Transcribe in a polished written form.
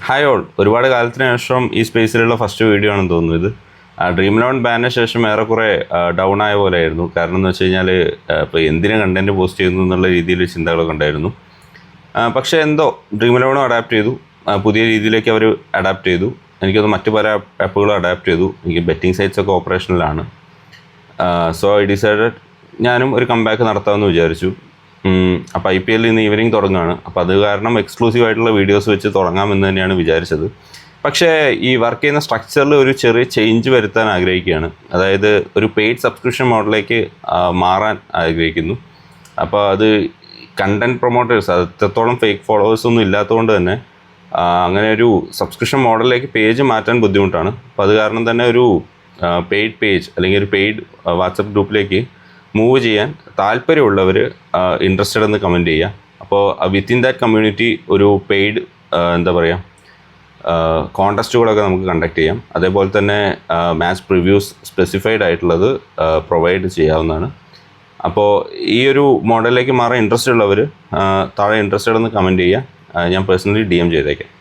Hi all, ഒരുപാട് കാലത്തിന് ശേഷം ഈ സ്പേസിലുള്ള ഫസ്റ്റ് വീഡിയോ ആണെന്ന് തോന്നുന്നു ഇത്. Dream11 ബാനിന് ശേഷം ഏറെക്കുറെ ഡൗൺ ആയ പോലെയായിരുന്നു. കാരണം എന്ന് വെച്ച് കഴിഞ്ഞാൽ ഇപ്പോൾ എന്തിനു കണ്ടൻറ്റ് പോസ്റ്റ് ചെയ്യുന്നു എന്നുള്ള രീതിയിൽ ചിന്തകളൊക്കെ ഉണ്ടായിരുന്നു. പക്ഷേ എന്തോ Dream11 അഡാപ്റ്റ് ചെയ്തു, പുതിയ രീതിയിലേക്ക് അവർ അഡാപ്റ്റ് ചെയ്തു. എനിക്കത് മറ്റു പല ആപ്പുകളും അഡാപ്റ്റ് ചെയ്തു. എനിക്ക് ബെറ്റിംഗ് സൈറ്റ്സ് ഒക്കെ ഓപ്പറേഷനിലാണ്. സോ ഐ ഡിസൈഡഡ് ഞാനും ഒരു കംബാക്ക് നടത്താമെന്ന് വിചാരിച്ചു. അപ്പോൾ IPL ഇന്ന് ഈവനിങ് തുടങ്ങുകയാണ്. അപ്പോൾ അത് കാരണം എക്സ്ക്ലൂസീവ് ആയിട്ടുള്ള വീഡിയോസ് വെച്ച് തുടങ്ങാമെന്ന് തന്നെയാണ് വിചാരിച്ചത്. പക്ഷേ ഈ വർക്ക് ചെയ്യുന്ന സ്ട്രക്ചറിൽ ഒരു ചെറിയ ചേഞ്ച് വരുത്താൻ ആഗ്രഹിക്കുകയാണ്. അതായത് ഒരു പെയ്ഡ് സബ്സ്ക്രിപ്ഷൻ മോഡലിലേക്ക് മാറാൻ ആഗ്രഹിക്കുന്നു. അപ്പോൾ അത് കണ്ടൻറ് പ്രൊമോട്ടേഴ്സ്, അത് എത്രത്തോളം ഫേക്ക് ഫോളോവേഴ്സൊന്നും ഇല്ലാത്തതുകൊണ്ട് തന്നെ അങ്ങനെ ഒരു സബ്സ്ക്രിപ്ഷൻ മോഡലിലേക്ക് പേജ് മാറ്റാൻ ബുദ്ധിമുട്ടാണ്. അപ്പോൾ അത് കാരണം തന്നെ ഒരു പെയ്ഡ് പേജ് അല്ലെങ്കിൽ ഒരു പെയ്ഡ് വാട്സപ്പ് ഗ്രൂപ്പിലേക്ക് മൂവ് ചെയ്യാൻ താല്പര്യമുള്ളവർ ഇൻട്രസ്റ്റഡ് എന്ന് കമൻറ്റ് ചെയ്യുക. അപ്പോൾ വിത്തിൻ ദാറ്റ് കമ്മ്യൂണിറ്റി ഒരു പെയ്ഡ് കോൺടെസ്റ്റുകളൊക്കെ നമുക്ക് കണ്ടക്ട് ചെയ്യാം. അതേപോലെ തന്നെ മാച്ച് പ്രിവ്യൂസ് സ്പെസിഫൈഡ് ആയിട്ടുള്ളത് പ്രൊവൈഡ് ചെയ്യാവുന്നതാണ്. അപ്പോൾ ഈ ഒരു മോഡലിലേക്ക് മാറാൻ ഇൻട്രസ്റ്റ് ഉള്ളവർ താഴെ ഇൻട്രസ്റ്റഡ് എന്ന് കമൻറ്റ് ചെയ്യുക. ഞാൻ പേഴ്സണലി DM ചെയ്തേക്കാം.